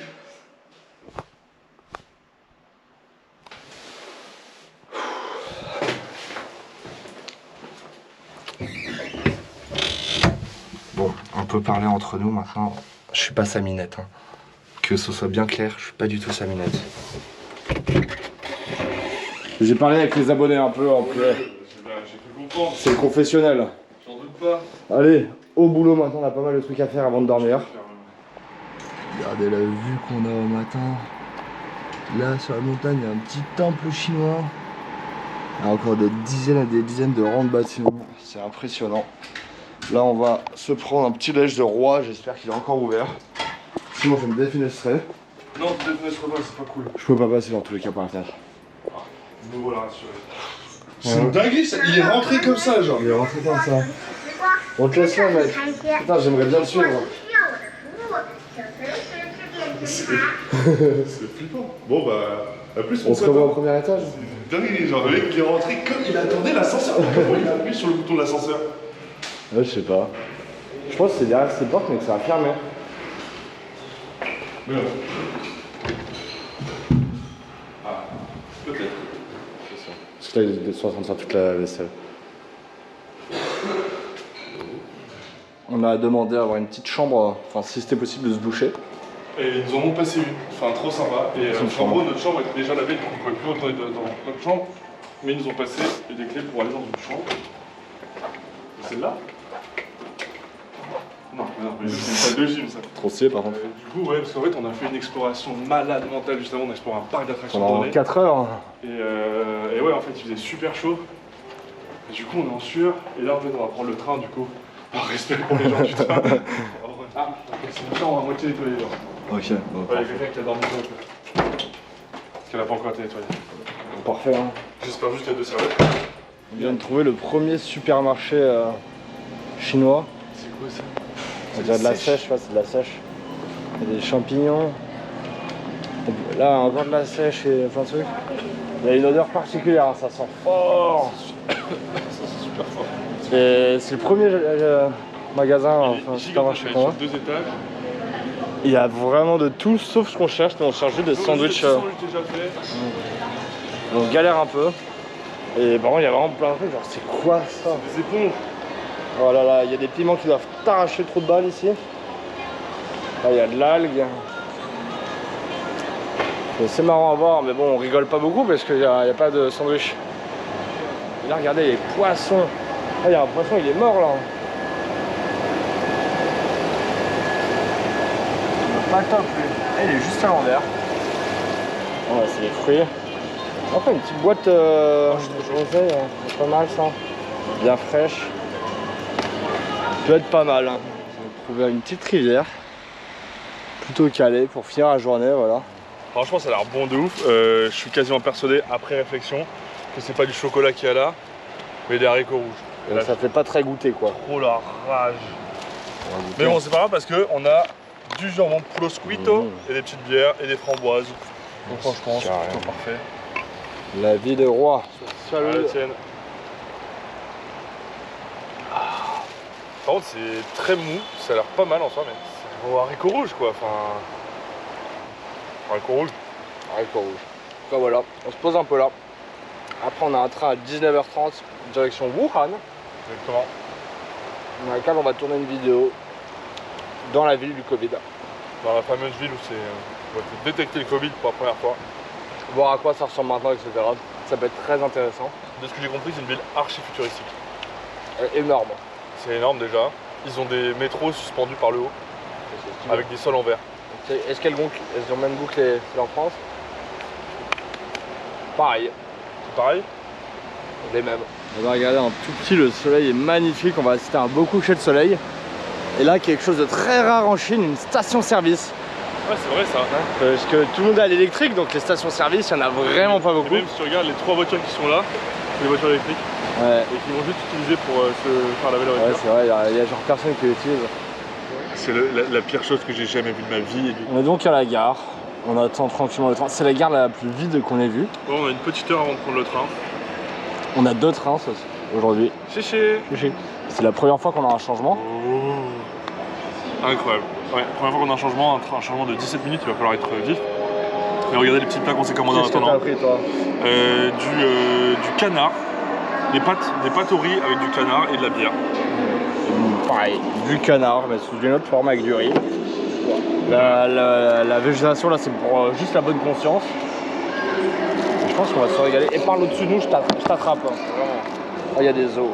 Bon, on peut parler entre nous maintenant. Je suis pas sa minette. Hein. Que ce soit bien clair, je suis pas du tout sa minette. J'ai parlé avec les abonnés un peu en privé. J'ai cru comprendre. C'est le confessionnel. J'en doute pas. Allez, au boulot maintenant, on a pas mal de trucs à faire avant de dormir. Regardez la vue qu'on a au matin. Là, sur la montagne, il y a un petit temple chinois. Il y a encore des dizaines et des dizaines de rangs de bâtiments. C'est impressionnant. Là, on va se prendre un petit déj de roi. J'espère qu'il est encore ouvert. Sinon, je me défenestrerai. Non, tu défenestres pas, c'est pas cool. Je peux pas passer dans tous les cas par la fenêtre. Me voilà rassuré. C'est une dinguerie, ça. Il est rentré comme ça, genre. Il est rentré comme ça. On te laisse là, mec. Putain, j'aimerais bien le suivre. C'est flippant. Bon, bah, à plus, On se revoit au premier étage. Dingue, genre le mec qui est rentré comme il attendait l'ascenseur. Comment il a appuyé sur le bouton de l'ascenseur? Ouais, je sais pas. Je pense que c'est derrière ces portes, mais que ça va fermer. Mais non. Ah, peut-être. Parce que là, ils sont en train de faire toute la vaisselle. On a demandé à avoir une petite chambre, enfin si c'était possible de se doucher. Et ils nous en ont passé une, enfin trop sympa. Et en gros, notre chambre était déjà lavée, donc on ne pouvait plus rentrer dans notre chambre. Mais ils nous ont passé des clés pour aller dans une chambre. Celle-là? Non, mais c'est une salle de gym ça. Trop stylé par contre. Du coup, ouais, parce qu'en fait, on a fait une exploration malade mentale juste avant. On a exploré un parc d'attractions. Pendant 4 heures. Et ouais, en fait, il faisait super chaud. Et du coup, on est en sueur. Et là, en fait, on va prendre le train du coup. Par respect pour les gens du train. Ah, c'est une chambre à moitié nettoyée. Genre. Ok, bon. Il y a quelqu'un qui a dormi sur le coup. Parce qu'elle n'a pas encore été nettoyée. Parfait. Hein. J'espère juste qu'il y a 2 serviettes. On vient de trouver le premier supermarché chinois. C'est quoi ça? On dirait de la sèche, ouais, c'est de la sèche. Il y a des champignons. Là, encore de la sèche et plein de trucs. Il y a une odeur particulière, hein, ça sent fort. Ça c'est super fort. C'est le premier magasin, enfin supermarché qu'on a. Sur 2 étages. Il y a vraiment de tout sauf ce qu'on cherche, mais on cherche juste des sandwichs. Déjà fait. On galère un peu. Et par contre, il y a vraiment plein de trucs, genre c'est quoi ça? Des éponges. Oh là là, il y a des piments qui doivent t'arracher le trou de balle ici. Là, il y a de l'algue. C'est marrant à voir, mais bon, on rigole pas beaucoup parce qu'il n'y a pas de sandwich. Et là, regardez les poissons. Ah, il y a un poisson, il est mort là. Pas top lui. Ah, il est juste à l'envers. Ouais, c'est les fruits. Enfin, une petite boîte rosée, c'est pas mal ça. Bien fraîche. Peut être pas mal. Hein. On va trouver une petite rivière. Plutôt calée pour finir la journée, voilà. Franchement, ça a l'air bon de ouf. Je suis quasiment persuadé, après réflexion, que c'est pas du chocolat qu'il y a là, mais des haricots rouges. Donc ça fait pas très goûter quoi. Oh la rage. Mais bon, c'est pas grave parce qu'on a du jambon prosciutto et des petites bières et des framboises. Donc franchement, c'est plutôt parfait. La vie de roi. Salut. Ah, la tienne. Par contre, c'est très mou, ça a l'air pas mal en soi, mais c'est aux haricots rouges quoi. Enfin. Haricots rouges. Haricots rouges. Donc voilà, on se pose un peu là. Après, on a un train à 19h30 direction Wuhan. Exactement. Dans laquelle on va tourner une vidéo dans la ville du Covid. Dans la fameuse ville où on va détecter le Covid pour la première fois. Voir à quoi ça ressemble maintenant, etc. Ça peut être très intéressant. De ce que j'ai compris, c'est une ville archi futuristique. Énorme. C'est énorme déjà. Ils ont des métros suspendus par le haut, avec des sols en verre. Est-ce qu'elles ont le même goût que les en France? Pareil. C'est pareil? Les mêmes. On va regarder un tout petit, le soleil est magnifique, on va assister à un beau coucher de soleil. Et là, quelque chose de très rare en Chine, une station-service. Ouais, c'est vrai ça. Parce que tout le monde a l'électrique, donc les stations-service, il n'y en a vraiment pas beaucoup. Et même si tu regardes les 3 voitures qui sont là, c'est des voitures électriques. Ouais. Et qui vont juste utiliser pour se faire laver leur voiture. Ouais, c'est vrai, il y a genre personne qui l'utilise. C'est la pire chose que j'ai jamais vue de ma vie. On est donc à la gare, on attend tranquillement le train. C'est la gare la plus vide qu'on ait vue. Bon, on a une petite heure avant de prendre le train. On a 2 trains aujourd'hui. Chichi. C'est la première fois qu'on a un changement. Oh. Incroyable. Ouais, première fois qu'on a un changement de 17 minutes, il va falloir être vif. Et regardez les petits plats qu'on s'est commandés en attendant. Qu'est-ce que t'as pris toi? Du canard, des pâtes au riz avec du canard et de la bière. Pareil, du canard, mais sous une autre forme avec du riz. La végétation là, c'est pour juste la bonne conscience. Je pense qu'on va se régaler. Et par au-dessus de nous, je t'attrape. Hein. Oh, il y a des os.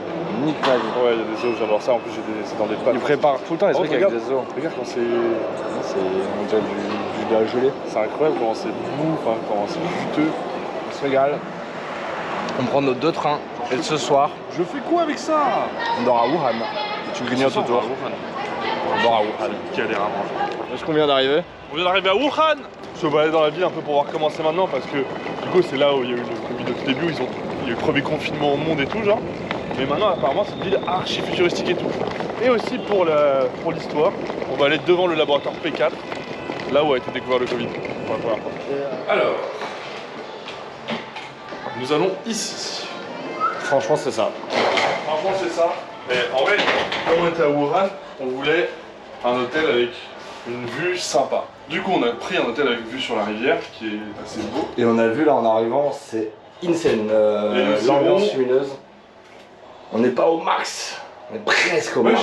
Nique ma vie. Ouais, il y a des os, j'adore ça. En plus, c'est dans des pâtes. Ils préparent tout le temps les trucs avec regarde, des os. Regarde quand c'est. On dirait de la gelée. C'est incroyable comment c'est mou, enfin, comment c'est juteux. On se régale. On prend nos 2 trains. Et ce soir, Je fais quoi avec ça? on dort à Wuhan. Et tu grignotes autour. On dort à Wuhan. Qui a l'air à manger. Est-ce qu'on vient d'arriver? On vient d'arriver à Wuhan. Je vais aller dans la ville un peu pour voir comment c'est maintenant parce que du coup c'est là où il y a eu le Covid au tout début, il y a eu le premier confinement au monde et tout genre. Mais maintenant apparemment c'est une ville archi futuristique et tout. Et aussi pour l'histoire, on va aller devant le laboratoire P4, là où a été découvert le Covid pour la première fois. Alors, nous allons ici. Franchement, c'est ça. Franchement c'est ça. Mais en vrai, quand on était à Wuhan, on voulait un hôtel avec une vue sympa. Du coup on a pris un hôtel avec vue sur la rivière qui est assez beau. Et on a vu là en arrivant, c'est insane. L'ambiance lumineuse. On n'est pas au max, on est presque au max.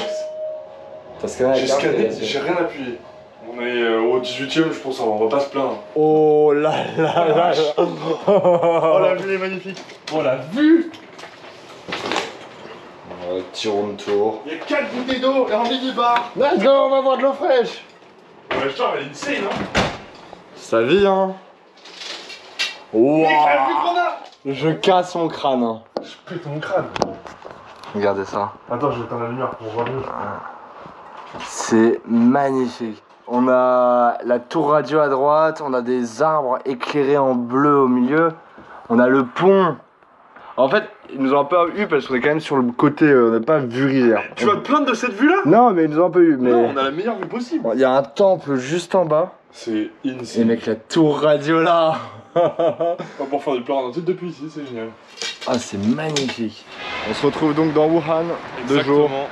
T'as scanné la J'ai carte? scanné, j'ai rien appuyé. On est au 18ème, je pense, on va pas se plaindre. Oh là là là là. Oh la vue est magnifique. Oh la vue. Petit room tour. Il y a 4 bouteilles d'eau et en mini-bar. Let's go, on va boire de l'eau fraîche. Ouais, genre, elle est insane, hein. C'est sa vie, hein. Wow. Mec, la vue qu'on a. Je casse mon crâne. Hein. Je pète mon crâne. Regardez ça. Attends, je vais éteindre la lumière pour voir mieux. C'est magnifique. On a la tour radio à droite, on a des arbres éclairés en bleu au milieu, on a le pont. En fait, ils nous ont un peu eu parce qu'on est quand même sur le côté, on n'a pas vu rivière. Tu vas te plaindre de cette vue-là? Non, mais ils nous ont un peu eu. Mais Non, on a la meilleure vue possible. il y a un temple juste en bas. C'est Et insane. mec, la tour radio là. Pas pour faire du plan en depuis ici, c'est génial. Ah, c'est magnifique. On se retrouve donc dans Wuhan, 2 jours. Exactement.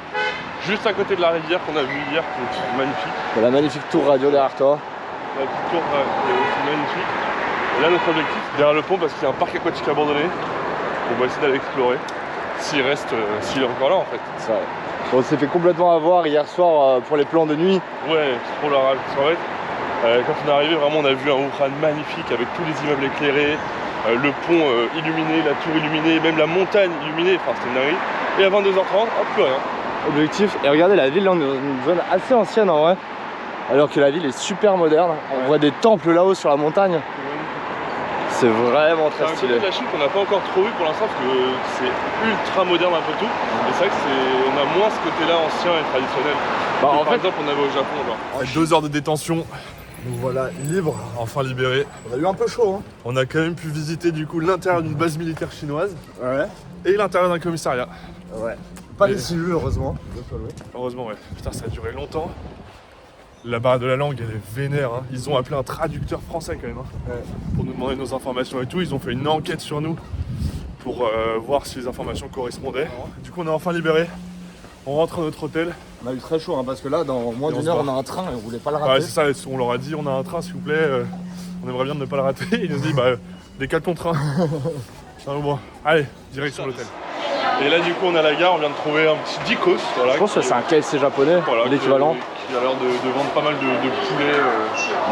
Juste à côté de la rivière qu'on a vue hier, qui est magnifique. Il y a la magnifique tour radio derrière toi. La petite tour qui est aussi magnifique. Et là, notre objectif, derrière le pont, parce qu'il y a un parc aquatique abandonné, on va essayer d'aller explorer. S'il est encore là en fait. Ça. On s'est fait complètement avoir hier soir pour les plans de nuit. Ouais, c'est trop la rage. En fait, quand on est arrivé, vraiment, on a vu un Wuhan magnifique avec tous les immeubles éclairés, le pont illuminé, la tour illuminée, même la montagne illuminée. Enfin, c'était une dinguerie. Et à 22h30, hop, plus rien. Objectif, et regardez la ville là, on est dans une zone assez ancienne en vrai. Alors que la ville est super moderne. On voit des temples là-haut sur la montagne. C'est vraiment C'est très un côté stylé. de la Chine qu'on n'a pas encore trop vu pour l'instant parce que c'est ultra moderne un peu tout. Et c'est vrai que on a moins ce côté-là ancien et traditionnel. Bah, que en par fait, exemple, on avait au Japon. Genre. 2 heures de détention, nous voilà libres. enfin libérés. On a eu un peu chaud, hein. On a quand même pu visiter du coup l'intérieur d'une base militaire chinoise Ouais. et l'intérieur d'un commissariat. Ouais. Pas Et- les cellules, heureusement. Heureusement, ouais. Putain, ça a duré longtemps. La barre de la langue, elle est vénère. Hein. Ils ont appelé un traducteur français quand même. Hein, Ouais. pour nous demander nos informations et tout. Ils ont fait une enquête sur nous pour voir si les informations correspondaient. Du coup, on est enfin libérés. On rentre à notre hôtel. On a eu très chaud, hein, parce que là, dans moins Et on d'une se heure, barre. on a un train et on voulait pas le Ouais, rater. c'est ça. On leur a dit on a un train, s'il vous plaît. On aimerait bien ne pas le rater. Ils nous ont dit décale ton train. Ah, bon. Allez, direction l'hôtel. Et là, du coup, on est à la gare. On vient de trouver un petit Dicos. Voilà, Je pense que c'est un KFC japonais, voilà, l'équivalent. qui a l'air de vendre pas mal de poulet.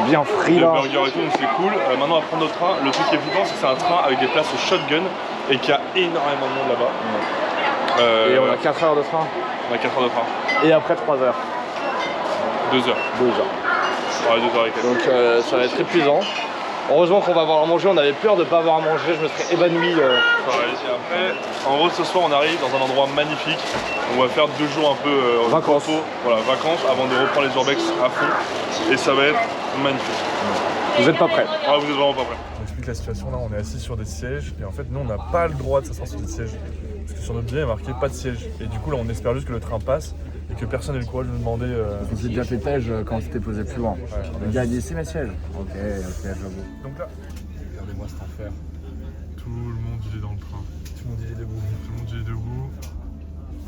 Bien frit Les là. burgers et tout, donc c'est cool. Maintenant, on va prendre notre train. Le truc qui est flippant, c'est que c'est un train avec des places au shotgun et qu'il y a énormément de monde là-bas. Et on a 4 heures de train. on a 4 heures de train. Et après 3 heures. 2 heures. 2 heures. Ouais, 2 heures et quelques. Donc ça va être épuisant. Heureusement qu'on va avoir à manger, on avait peur de pas avoir à manger, je me serais évanoui. Pareil. Et après, en gros, ce soir, on arrive dans un endroit magnifique. On va faire 2 jours un peu Vacances. repos, voilà, vacances, avant de reprendre les urbex à fond. Et ça va être magnifique. Vous êtes pas prêts? Ah, vous êtes vraiment pas prêts. On explique la situation là, on est assis sur des sièges et en fait nous on n'a pas le droit de s'asseoir sur des sièges. Parce que sur notre billet il y a marqué pas de siège. Et du coup là on espère juste que le train passe et que personne n'ait le courage de nous demander. On s'est déjà fait tège quand on s'était posé plus loin. Le gars a dit ici mes sièges. Ok, j'avoue. Donc là, Regardez-moi cet enfer. tout le monde il est dans le train. Tout le monde il est debout. Tout le monde il est debout.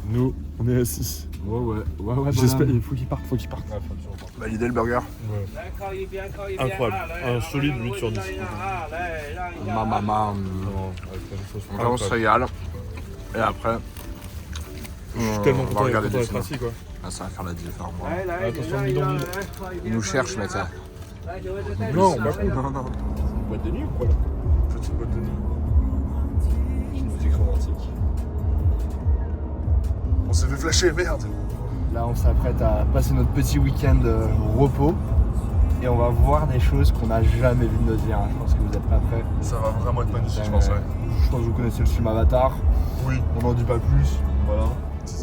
Nous, on est assis. Ouais. J'espère, il faut qu'il parte, faut qu'il parte. Validé le burger. Ouais. Incroyable. Un solide 8 sur 10. Maman. Là, on se régale. Et après, Je suis tellement on va content regarder des d'être films. assis quoi. Ah, ça va faire la différence. Attention le bidonville. Ils nous cherchent, mec. Là. Non, pas cool. Non. Boîte de nuit ou quoi là? Petite boîte de nuit. Une musique romantique. On s'est fait flasher, merde! Là, on s'apprête à passer notre petit week-end repos. Et on va voir des choses qu'on n'a jamais vues de nos vies. Je pense que vous êtes pas prêts. Ça va vraiment être magnifique, je pense, ouais. Je pense que vous connaissez le film Avatar. Oui. On n'en dit pas plus. Voilà.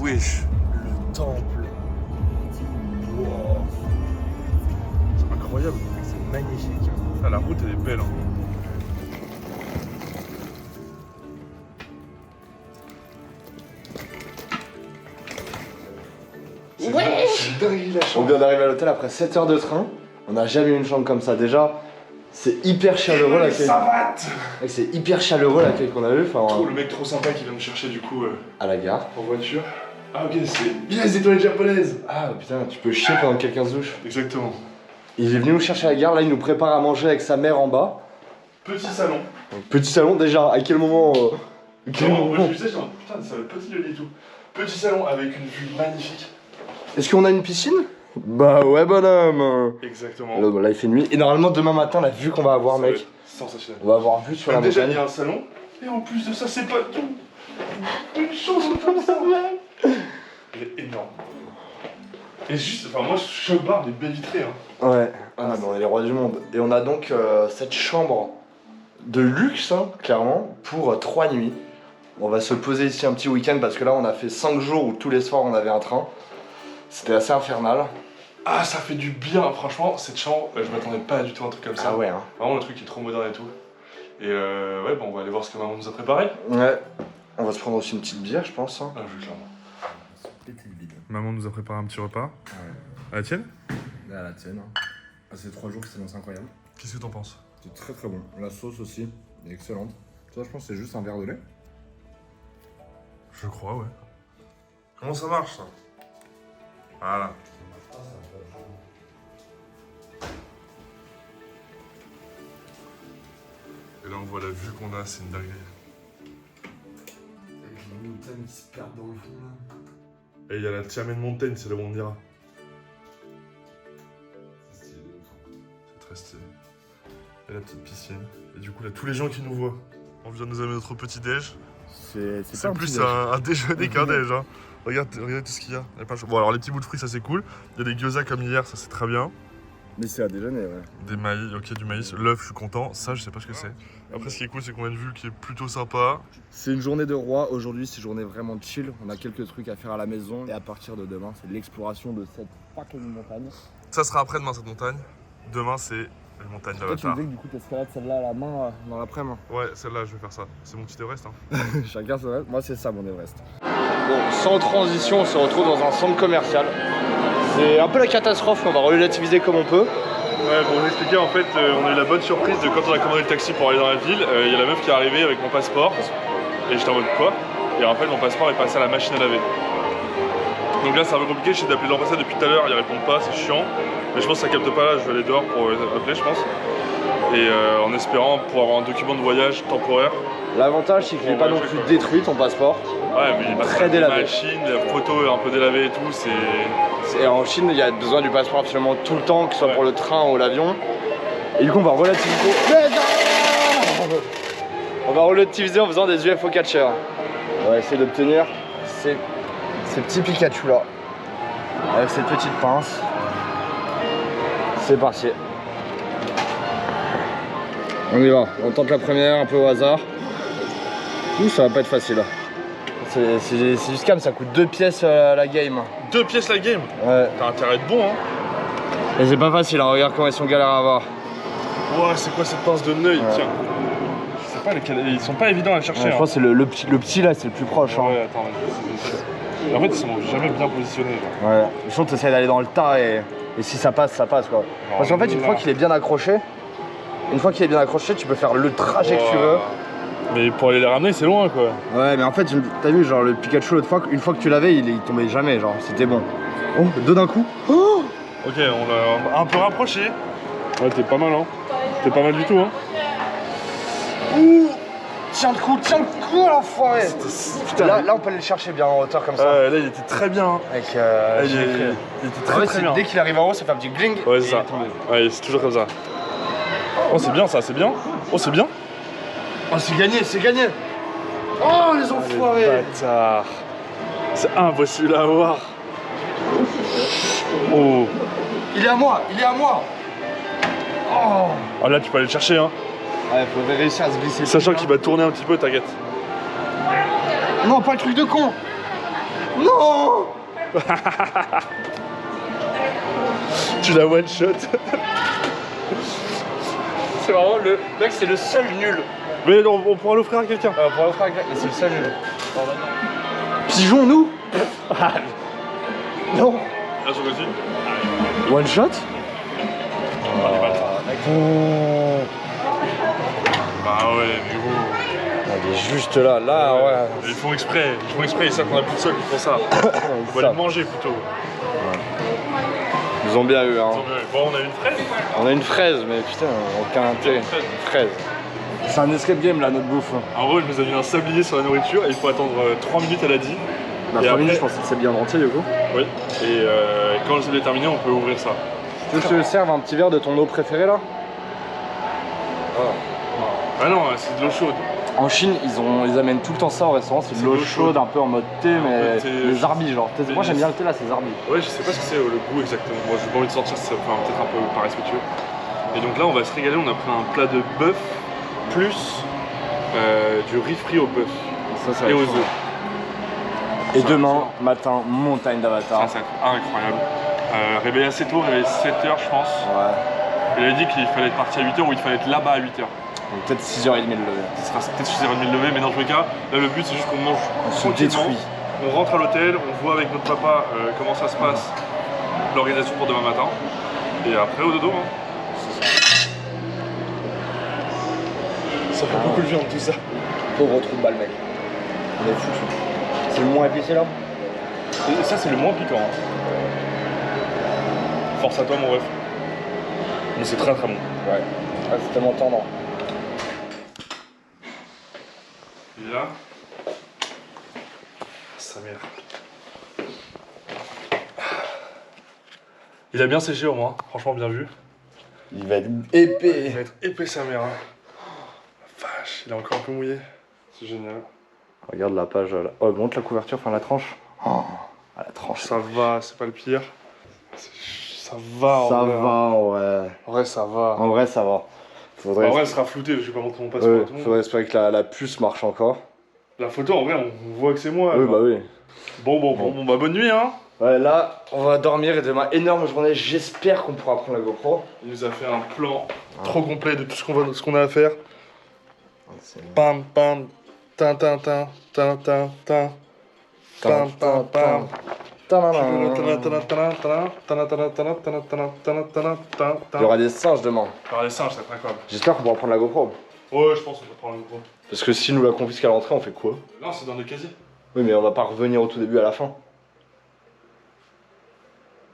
Wesh, le temple. Wow. C'est incroyable. C'est magnifique. Ah, la route, elle est belle. Hein. Ouais. On vient d'arriver à l'hôtel après 7 heures de train. On n'a jamais eu une chambre comme ça. Déjà, c'est hyper chaleureux l'accueil. C'est hyper chaleureux l'accueil qu'on a eu. Trop, le mec trop sympa qui vient me chercher du coup à la gare. en voiture. Ah ok, c'est... Il a des toilettes japonaises. Ah putain, tu peux chier pendant que quelqu'un se douche. Exactement. Il est venu nous chercher à la gare. Là, il nous prépare à manger avec sa mère en bas. Petit salon. Donc, petit salon, déjà, à quel moment Moi je disais, genre, putain, ça va être petit le lit et tout. Petit salon avec une vue magnifique. Est-ce qu'on a une piscine? Bah ouais, bonhomme. Exactement. Là, il fait nuit. Et normalement, demain matin, la vue qu'on va avoir, Ça va mec, être sensationnel. on va avoir vue sur la Déjà, il montagne. y a un salon. Et en plus de ça, c'est pas tout. Une chose comme ça. Elle est énorme. Et juste, enfin moi je choque barre des baies vitrées. Hein. Ouais. Ah non, mais on est les rois du monde. Et on a donc cette chambre de luxe, hein, clairement, pour 3 nuits. On va se poser ici un petit week-end parce que là, on a fait 5 jours où tous les soirs, on avait un train. C'était assez infernal. Ah ça fait du bien, franchement, cette chambre, je m'attendais pas du tout à un truc comme ça. Ah ouais, hein. Vraiment le truc est trop moderne et tout. Et ouais, bon, on va aller voir ce que maman nous a préparé. Ouais. On va se prendre aussi une petite bière, je pense. Hein. Ah oui, clairement. Maman nous a préparé un petit repas. Ouais. À la tienne? À la tienne. Ah, c'est 3 jours qui s'annoncent incroyable. Qu'est-ce que t'en penses? C'est très très bon. La sauce aussi est excellente. Ça, je pense que c'est juste un verre de lait. Je crois, ouais. Comment ça marche ça? Voilà. Et là on voit la vue qu'on a, c'est une dinguerie. Avec les montagnes qui se perdent dans le fond là. Et il y a la Tiamen Mountain, c'est là où on ira. C'est très stylé. Et la petite piscine. Et du coup là, tous les gens qui nous voient, on vient de nous amener notre petit déj. C'est plus un déjeuner qu'un déj. Hein. Regarde tout ce qu'il y a. Il y a pas... Bon alors les petits bouts de fruits ça c'est cool. Il y a des gyoza comme hier, ça c'est très bien. Mais c'est à déjeuner, ouais. Des maïs, ok du maïs. L'œuf je suis content, ça je sais pas ce que c'est. Après ce qui est cool c'est qu'on a une vue qui est plutôt sympa. C'est une journée de roi. Aujourd'hui, c'est une journée vraiment chill. On a quelques trucs à faire à la maison. Et à partir de demain, c'est l'exploration de cette fucking montagne. Ça sera après-demain cette montagne. Demain c'est la montagne Toi, tu me d'Avatar. disais que du coup, t'escalades celle-là à la main dans l'après-midi. Ouais, celle-là je vais faire ça. C'est mon petit Everest. Hein. Chacun son Everest. Moi, c'est ça mon Everest. Bon, sans transition, on se retrouve dans un centre commercial. C'est un peu la catastrophe, mais on va relativiser comme on peut. Ouais, pour vous expliquer, en fait, on a eu la bonne surprise de quand on a commandé le taxi pour aller dans la ville, il y a la meuf qui est arrivée avec mon passeport, et j'étais en mode quoi? Et en fait, mon passeport est passé à la machine à laver. Donc là, c'est un peu compliqué, j'essaie d'appeler l'ambassade depuis tout à l'heure, ils répondent pas, c'est chiant. Mais je pense que ça capte pas là, je vais aller dehors pour appeler, je pense. Et en espérant pouvoir avoir un document de voyage temporaire. L'avantage, c'est qu'il n'est pas non plus détruit ton passeport. Ouais, mais il est très délavé. Machine, la photo est un peu délavée et tout, c'est... Et en Chine, il y a besoin du passeport absolument tout le temps, que ce soit pour le train ou l'avion. Et du coup, on va relativiser. On va relativiser en faisant des UFO catchers. On va essayer d'obtenir ces petits Pikachu là. Avec cette petite pince. C'est parti. On y va. On tente la première un peu au hasard. Ouh, ça va pas être facile. C'est du scam, ça coûte 2 pièces la game. 2 pièces la game? Ouais. T'as intérêt à être bon, hein. Et c'est pas facile, hein. Regarde comment ils sont galères à avoir. Ouais, c'est quoi cette pince de neuil? Ouais. Tiens. Je sais pas, ils sont pas évidents à chercher. Ouais, je pense que c'est le petit là, c'est le plus proche. Hein. Ouais, attends, vas-y. Et en fait, ils sont jamais bien positionnés. Ouais, je pense que tu essaies d'aller dans le tas et si ça passe quoi. Parce qu'en fait, une fois qu'il est bien accroché, tu peux faire le trajet que tu veux. Mais pour aller les ramener, c'est loin quoi. Ouais, mais en fait, t'as vu, genre le Pikachu l'autre fois, une fois que tu l'avais, il tombait jamais, genre c'était bon. Oh, deux d'un coup. Oh, ok, on l'a un peu rapproché. Ouais, t'es pas mal, hein. T'es pas mal du tout, hein. ouh, tiens le coup, l'enfoiré. Putain, là, on peut aller le chercher bien en hauteur comme ça. Là, il était très bien. Hein. Avec, il était très bien. Dès qu'il arrive en haut, ça fait un petit gling. Ouais, c'est ça. Ouais, c'est toujours comme ça. Oh, c'est bien ça, c'est bien. Oh, c'est bien. Oh, c'est gagné. Oh, les enfoirés. Bâtard. C'est impossible à avoir. Oh. Il est à moi. Oh. Ah, là, tu peux aller le chercher, hein. Ouais, faudrait réussir à se glisser. Sachant qu'il va tourner un petit peu, t'inquiète. Non, pas le truc de con. Non. Tu l'as one shot. C'est vraiment le mec, c'est le seul nul. Mais on pourra l'offrir à quelqu'un. On pourra l'offrir à quelqu'un, mais c'est le seul nul. Pigeon, nous. Non. Là, sur aussi. One shot. Bah ouais, mais gros. Il est juste là, ouais. Ils font exprès, ils savent qu'on a plus de sol, ils font ça. On va les manger plutôt. Ils ont bien eu, hein. Bon, on a une fraise. On a une fraise, mais putain, aucun intérêt. Une fraise. C'est un escape game là, notre bouffe. En gros, elle nous a mis un sablier sur la nourriture et il faut attendre 3 minutes, elle a dit. Bah, 3 minutes, je pense que c'est bien entier, du coup. Oui, et quand le sablier est terminé, on peut ouvrir ça. Tu veux que je te serve un petit verre de ton eau préférée là? Ah non, c'est de l'eau chaude. En Chine, ils amènent tout le temps ça au restaurant, c'est de l'eau chaude, un peu en mode thé, mais les zarbi genre. Moi j'aime bien le thé là, c'est zarbi. Ouais, je sais pas ce que c'est le goût exactement. Moi j'ai pas envie de sortir, ça fait peut-être un peu pas respectueux. Et donc là, on va se régaler, on a pris un plat de bœuf plus du riz frit au bœuf et aux œufs. Et demain, matin, montagne d'Avatar. Ça va être incroyable. Réveillé assez tôt, réveillé 7h je pense. Ouais. Il a dit qu'il fallait être parti à 8h ou il fallait être là-bas à 8h. Donc peut-être 6h30 le lever. Ce sera peut-être 6h30 le lever, mais dans tous les cas, là le but c'est juste qu'on mange tranquillement. On rentre à l'hôtel, on voit avec notre papa comment ça se passe, l'organisation pour demain matin. Et après au dodo. Hein. Ça fait beaucoup de viande tout ça. Pauvre trou de balle, mec. On est foutu. C'est le moins épicé là? Et ça c'est le moins piquant. Hein. Force à toi mon ref. Mais c'est très très bon. Ouais. Ah, c'est tellement tendre. Et là, sa mère. Il a bien séché au moins, franchement bien vu. Il va être épais. Il va être épais sa mère. Hein. Vache, il est encore un peu mouillé. C'est génial. Regarde la page là. Oh, monte la couverture, enfin la tranche. Oh, la tranche. Ça va, c'est pas le pire. Ça va en vrai. Ça va, ouais. En vrai, ça va. En vrai, ça va. En vrai, elle sera floutée, je vais pas montrer mon passeport à tout le monde. Faudrait espérer que la puce marche encore. La photo, en vrai, on voit que c'est moi. Oui, bah oui. Bon, bah bonne nuit, hein. Ouais, là, on va dormir et demain, énorme journée. J'espère qu'on pourra prendre la GoPro. Il nous a fait un plan trop complet de tout ce qu'on a à faire. Pam, pam, tin, tin, tin, tin, tin, tin. Pam, pam, pam. Il y aura des singes demain. Il y aura des singes, ça va être incroyable. J'espère qu'on pourra prendre la GoPro. Ouais, je pense qu'on peut prendre le gros. Parce que si nous la confisquent à l'entrée, on fait quoi? Non, c'est dans le casier. Oui, mais on va pas revenir au tout début à la fin.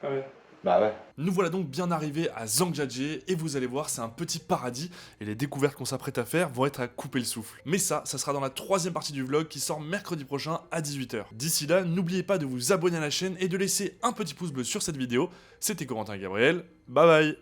Ah ouais. Bah ouais. Nous voilà donc bien arrivés à Zhangjiajie et vous allez voir, c'est un petit paradis et les découvertes qu'on s'apprête à faire vont être à couper le souffle. Mais ça sera dans la 3e partie du vlog qui sort mercredi prochain à 18h. D'ici là, n'oubliez pas de vous abonner à la chaîne et de laisser un petit pouce bleu sur cette vidéo. C'était Corentin et Gabriel, bye bye.